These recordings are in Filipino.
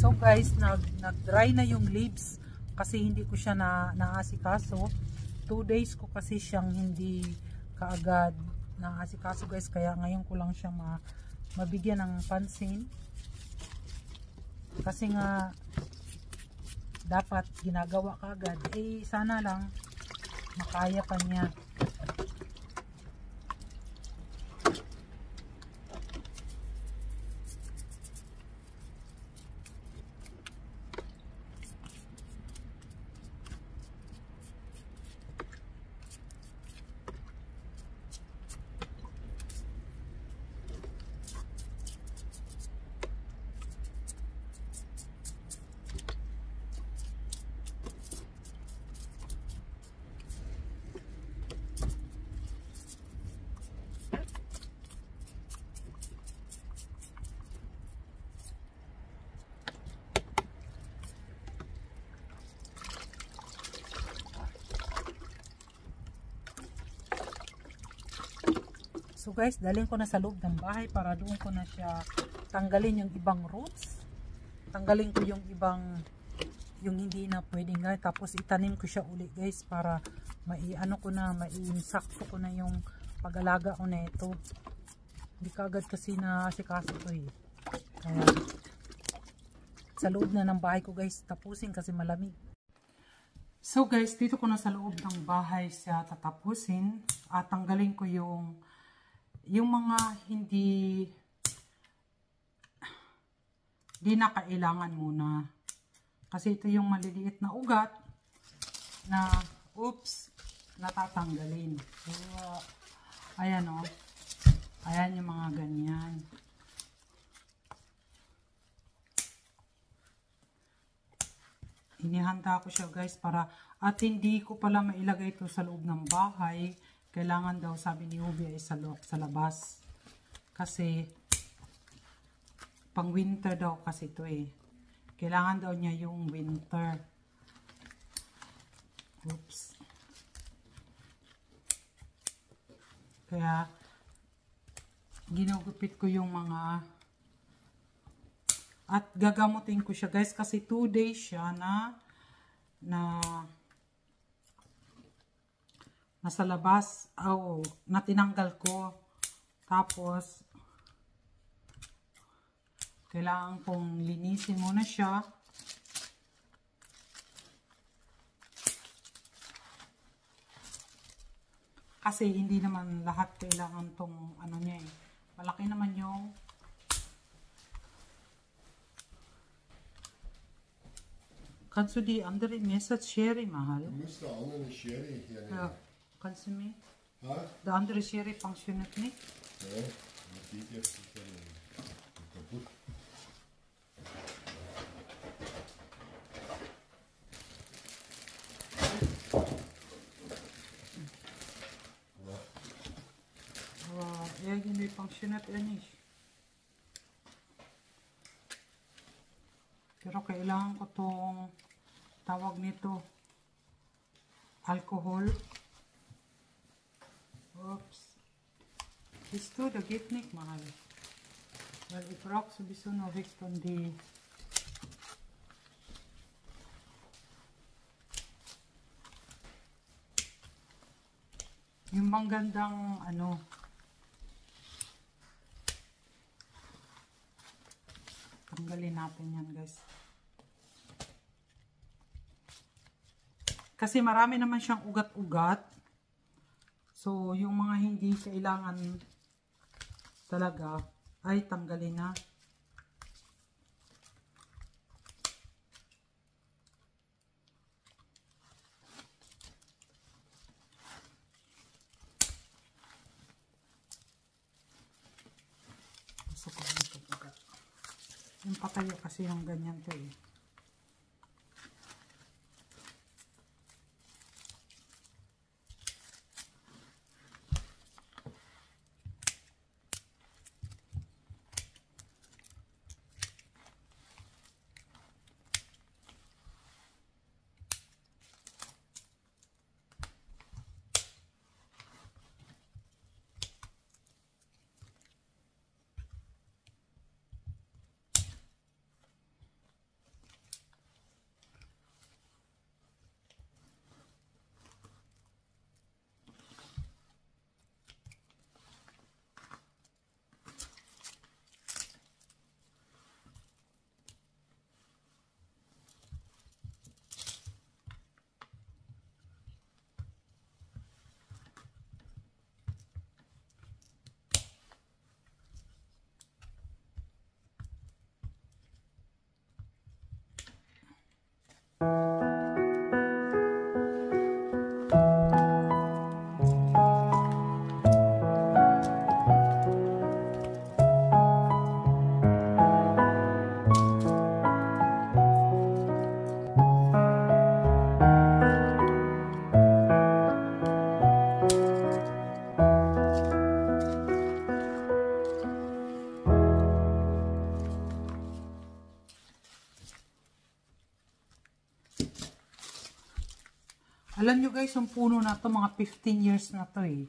So guys, nag-dry na yung leaves kasi hindi ko siya naasikaso. 2 days ko kasi siyang hindi kaagad naasikaso guys, kaya ngayon ko lang siya mabigyan ng pansin. Kasi nga dapat ginagawa kaagad. Eh sana lang makaya pa niya. So guys, dalhin ko na sa loob ng bahay para doon ko na siya tanggalin yung ibang roots. Tanggalin ko yung ibang, yung hindi na pwedeng guys. Tapos itanim ko siya uli guys para maiinsakto ko na yung pag-alaga ko na ito. Hindi kaagad kasi na asikaso ko eh. Kaya sa loob na ng bahay ko guys, tapusin kasi malamig. So guys, dito ko na sa loob ng bahay siya tatapusin. At tanggalin ko yung mga hindi na kailangan muna. Kasi ito yung maliliit na ugat na natatanggalin. So, ayan o. Ayan yung mga ganyan. Inihanda ko siya guys para, at hindi ko pala mailagay ito sa loob ng bahay. Kailangan daw, sabi ni Ubi, ay sa labas. Kasi pang winter daw kasi ito eh. Kailangan daw niya yung winter. Oops. Kaya ginugupit ko yung mga, at gagamutin ko siya guys kasi 2 days siya nasa labas, na tinanggal ko. Tapos kailangan kong linisin muna siya. Kasi hindi naman lahat kailangan tong ano niya eh. Malaki naman yung Kannst du die andere Messer Schere mahal? Du musst eine andere Schere hernehmen. Ja, kannst du mir? Ha? Die andere Schere funktioniert nicht. Ja, das geht jetzt kaputt. Aber irgendwie funktioniert er nicht. Pero kailangan ko tong tawag nito alcohol. Oops. Bist du, das geht nicht mal. Weil ich brauche sowieso noch weg von die yung manggandang ano tanggalin natin yan guys. Kasi marami naman siyang ugat-ugat. So, yung mga hindi kailangan talaga ay tanggalin na. Gusto ko ito ugat. Yung patayo kasi yung ganyan to eh. Alam nyo guys, yung puno na to, mga 15 years na to eh.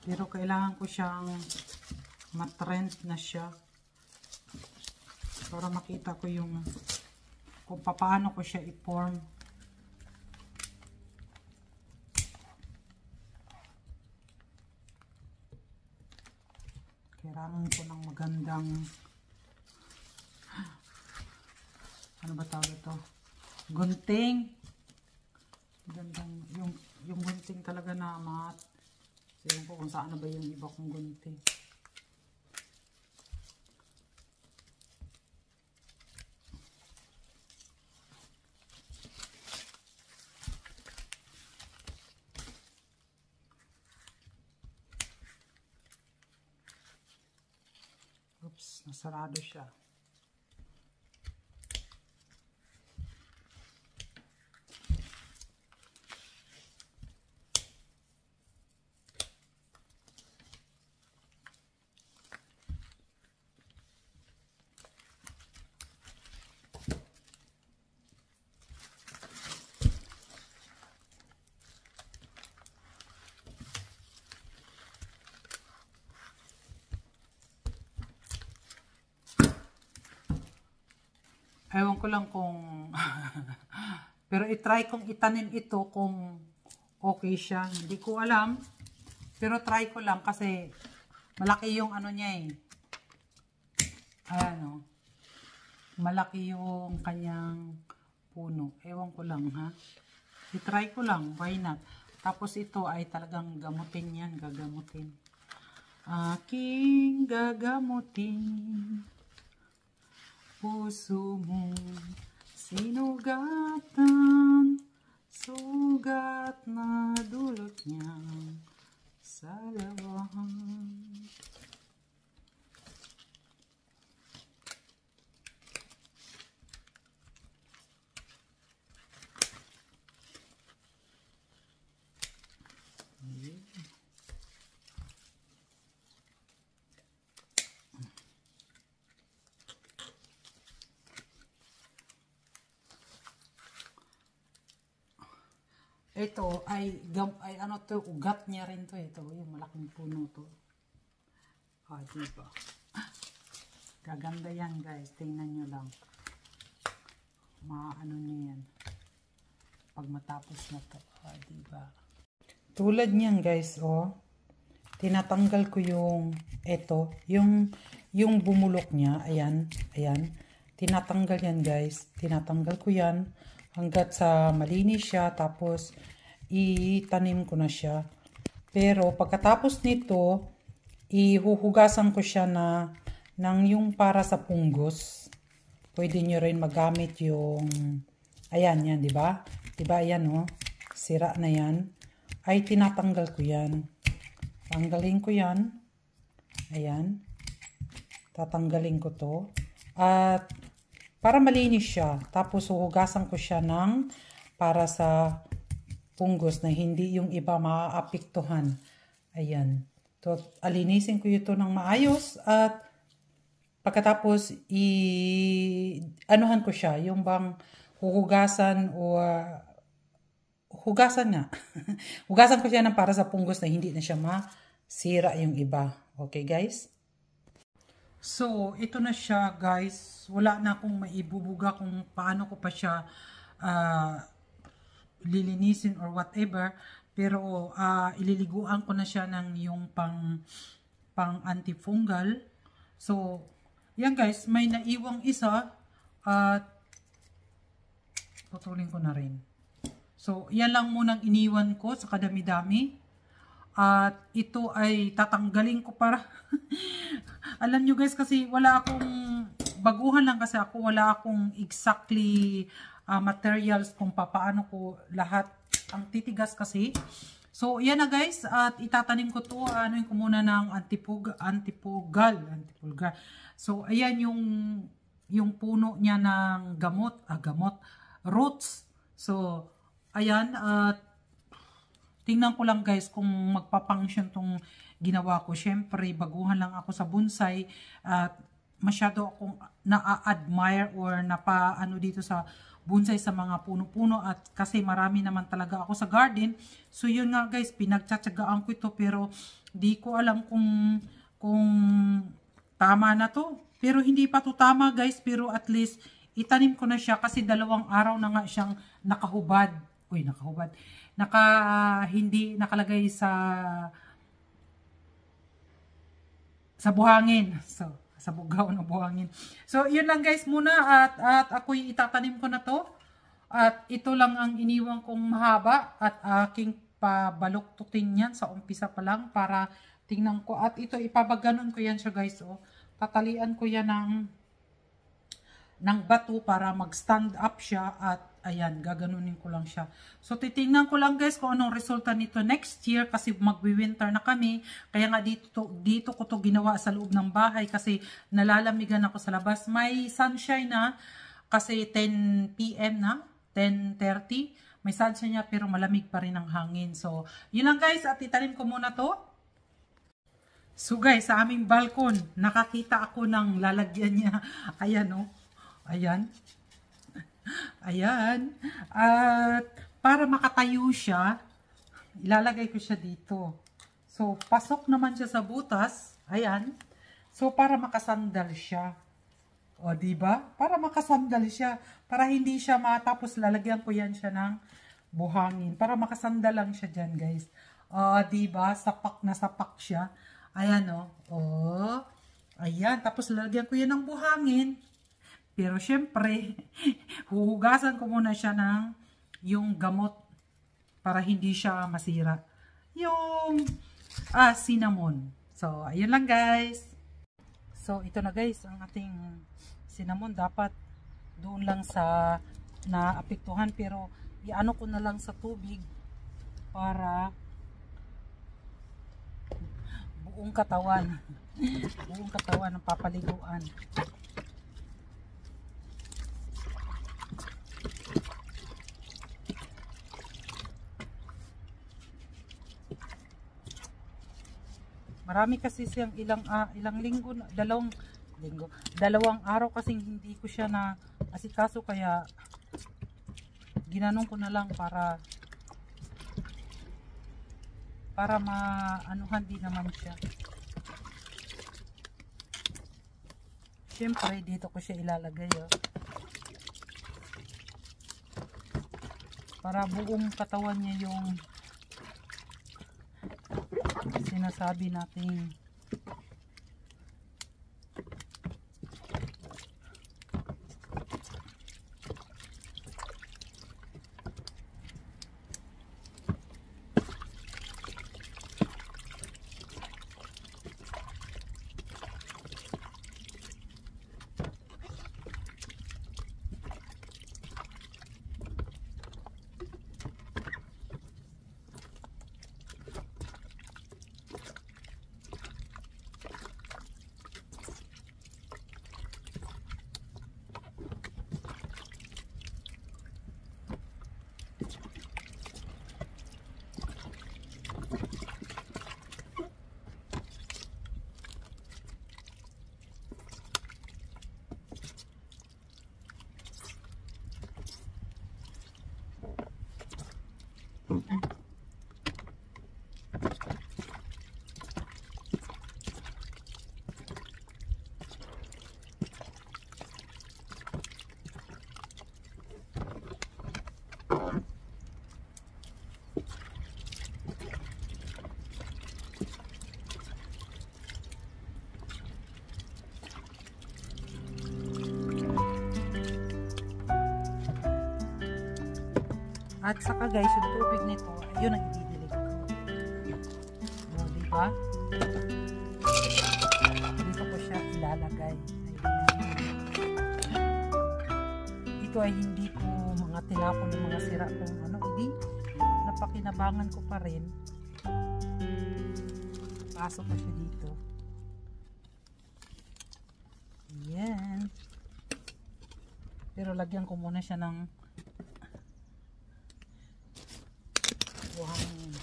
Pero kailangan ko siyang matrend na siya. Para makita ko yung kung paano ko siya i-form. Kailangan ko ng magandang, ano ba tawag ito? Gunting. Gandang, yung gunting talaga na mat. Sabihin ko kung saan na ba yung iba kong gunting. Oops, nasarado siya. Ewan ko lang kung pero i-try kong itanim ito kung okay siya. Hindi ko alam. Pero try ko lang kasi malaki yung ano niya eh. Ayan o. Malaki yung kanyang puno. Ewan ko lang ha. I-try ko lang. Why not? Tapos ito ay talagang gamutin yan. Gagamutin. Aking gagamutin. Puso mo sinugatan, sugat na dulot niya sa lawan. Ito ay ano to, ugat niya rin to. Ito, yung malaking puno to. Diba? Gaganda yan guys. Tingnan nyo lang. Maano niya yan. Pag matapos na to. Diba? Tulad niyan guys, oh. Tinatanggal ko yung, ito, yung bumulok niya. Ayan, ayan. Tinatanggal yan guys. Tinatanggal ko yan. Hanggat sa malinis siya, tapos itanim ko na siya. Pero pagkatapos nito, ihuhugasan ko siya ng yung para sa punggos. Pwede nyo rin magamit yung, ayan yan, di ba? Di ba, ayan oh, sira na yan. Ay tinatanggal ko yan. Tanggalin ko yan. Ayan. Tatanggalin ko to. At para malinis siya. Tapos huhugasan ko siya ng para sa punggos na hindi yung iba maaapektuhan. Ayan. So, alinisin ko ito ng maayos at pagkatapos anuhan ko siya. Yung bang huhugasan o hugasan nga. Hugasan ko siya ng para sa punggos na hindi na siya masira yung iba. Okay guys? So, ito na siya guys. Wala na akong maibubuga kung paano ko pa siya lilinisin or whatever. Pero ililiguan ko na siya ng yung pang antifungal. So, yan guys. May naiwang isa at putulin ko na rin. So, yan lang munang iniwan ko sa kadami-dami. At ito ay tatanggalin ko para alam nyo guys kasi wala akong baguhan lang kasi ako wala akong exactly materials kung paano ko lahat ang titigas kasi. So yan na guys at itatanim ko to anuin ko muna ng antipulgal. So ayan yung puno niya ng gamot roots. So ayan at tingnan ko lang guys kung magpa-function tong ginawa ko. Syempre, baguhan lang ako sa bonsai at masyado akong na-admire or napa-ano dito sa bonsai sa mga puno-puno at kasi marami naman talaga ako sa garden. So yun nga guys, pinagtsatsagaan ko ito pero di ko alam kung tama na to. Pero hindi pa to tama guys, pero at least itanim ko na siya kasi 2 araw na nga siyang nakahubad. Uy, nakahubad. Hindi nakalagay sa buhangin. So, sa bugaw ng buhangin. So, yun lang guys muna at ako'y itatanim ko na to. At ito lang ang iniwan kong mahaba at aking pabaluktutin yan sa umpisa pa lang para tingnan ko. At ito, ipabaganon ko yan siya guys. Oh. Tatalian ko yan ng bato para mag-stand up siya at ayan, gaganunin ko lang siya. So, titingnan ko lang guys kung anong resulta nito next year kasi magwi-winter na kami. Kaya nga dito ko to ginawa sa loob ng bahay kasi nalalamigan ako sa labas. May sunshine na kasi 10 PM na, 10:30. May sunshine niya pero malamig pa rin ang hangin. So, yun lang guys at itanim ko muna to. So guys, sa aming balkon, nakakita ako ng lalagyan niya. Ayan oh. Ayan. Ayan. At para makatayo siya, ilalagay ko siya dito. So, pasok naman siya sa butas. Ayan. So, para makasandal siya. O, diba? Para makasandal siya. Para hindi siya matapos lalagyan ko yan siya ng buhangin. Para makasandal lang siya dyan, guys. O, diba? Sapak na sapak siya. Ayan, o. O. Ayan. Tapos lalagyan ko yan ng buhangin. Pero syempre, huhugasan ko muna siya ng yung gamot para hindi siya masira. Yung cinnamon. So, ayun lang guys. So, ito na guys, ang ating cinnamon. Dapat doon lang sa naapektuhan. Pero, iano ko na lang sa tubig para buong katawan. Buong katawan ng papaliguan. Marami kasi siyang ilang linggo, 2 linggo, 2 araw kasing hindi ko siya na asikaso kaya ginanong ko na lang para maanuhan din naman siya. Siyempre dito ko siya ilalagay oh. Para buong katawan niya yung sinasabi natin. At saka guys, yung tubig nito, yun ang ididilig ko. O, diba? Dito ko siya ilalagay. Ito ay hindi ko mga tinapon ng mga sira kung ano. Hindi, napakinabangan ko pa rin. Pasok ko siya dito. Yan. Pero lagyan ko muna siya ng buhangin.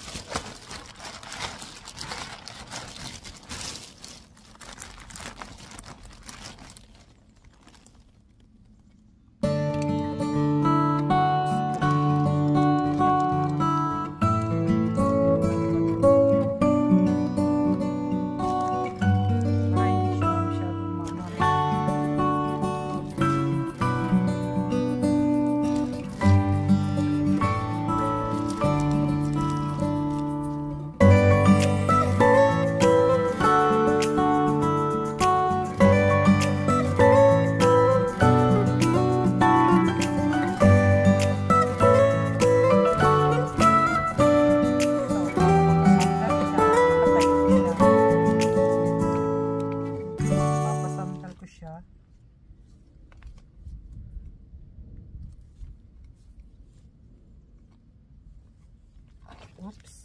Oops.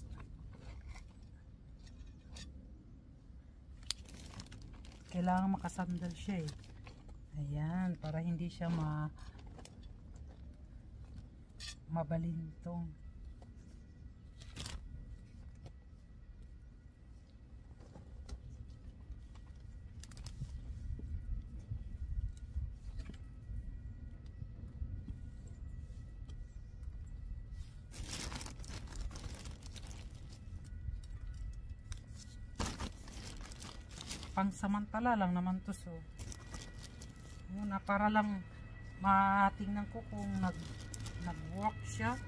Kailangan makasandal siya eh. Ayan, para hindi siya mabalintong. Pangsamantala lang naman to, so muna para lang matingnan ko kung nag-work siya.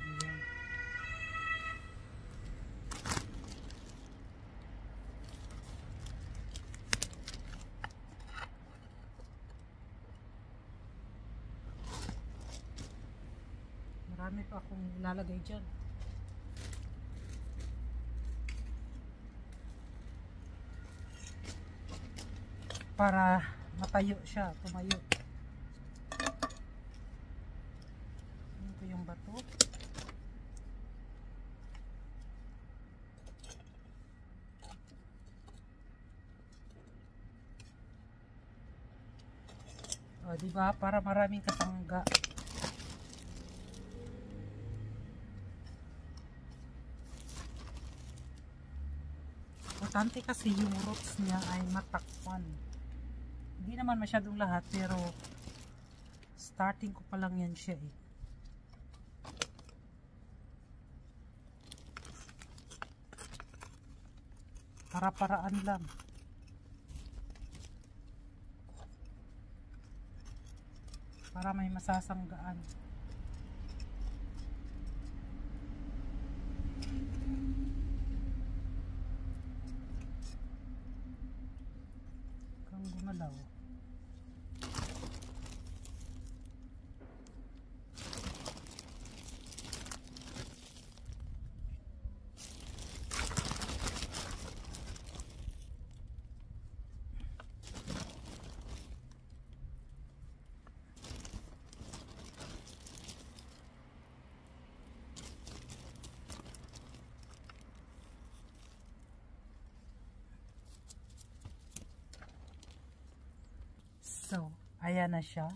Ayan. Marami pa akong ilalagay dyan. Para matayo siya, tumayo. Ito yung bato. O, diba? Para maraming kasangga. Importante kasi yung roots niya ay matakpan. Hindi naman masyadong lahat, pero starting ko pa lang yan siya eh. Para-paraan lang. Para may masasanggaan. Kang gumalaw. So, ayan na siya.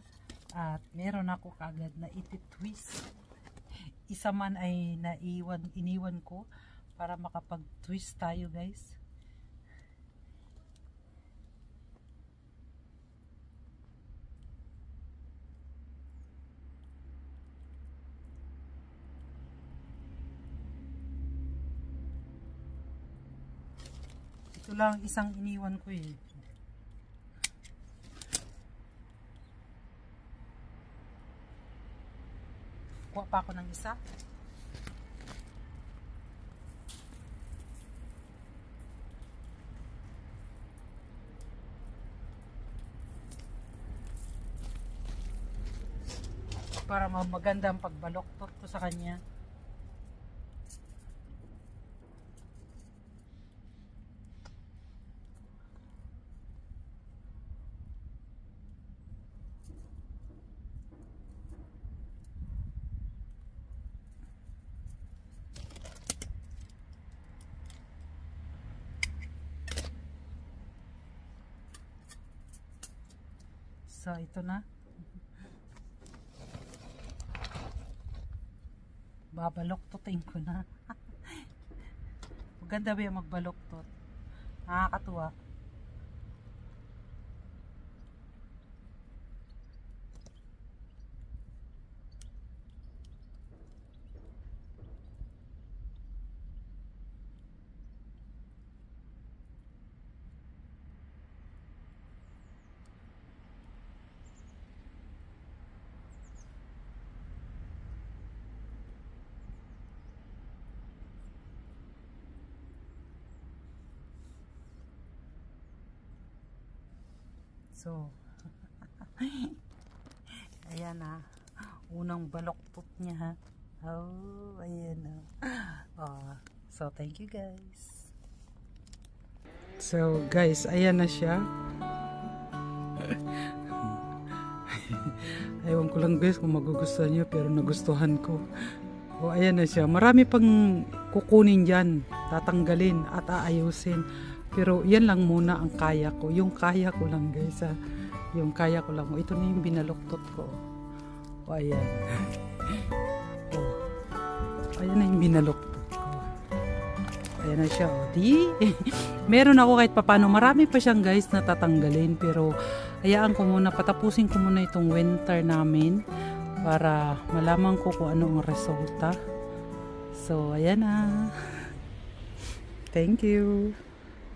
At meron ako kaagad na iti-twist. Isa man ay iniwan ko para makapag-twist tayo, guys. Ito lang isang iniwan ko eh. Kuha pa ako ng isa. Para maganda ang pagbaloktot ko sa kanya. So, ito na. Babaloktotin ko na. Maganda ba yung magbaloktot? Nakakatuwa. So, ayan na. Unang baloktot niya ha. Oh, ayan na. So, thank you guys. So, guys, ayan na siya. Ewan ko ko lang guys kung magugustuhan nyo, pero nagustuhan ko. O ayan na siya. Marami pang kukunin dyan, tatanggalin at aayusin. Pero yan lang muna ang kaya ko. Yung kaya ko lang guys ha. Yung kaya ko lang. Ito na yung binaluktot ko. O ayan. O. Ayan na yung binaluktot ko. Ayan na siya. O di. Meron ako kahit papano. Marami pa siyang guys na tatanggalin. Pero hayaan ko muna. Patapusin ko muna itong winter namin. Para malaman ko kung ano ang resulta. So ayan na. Thank you.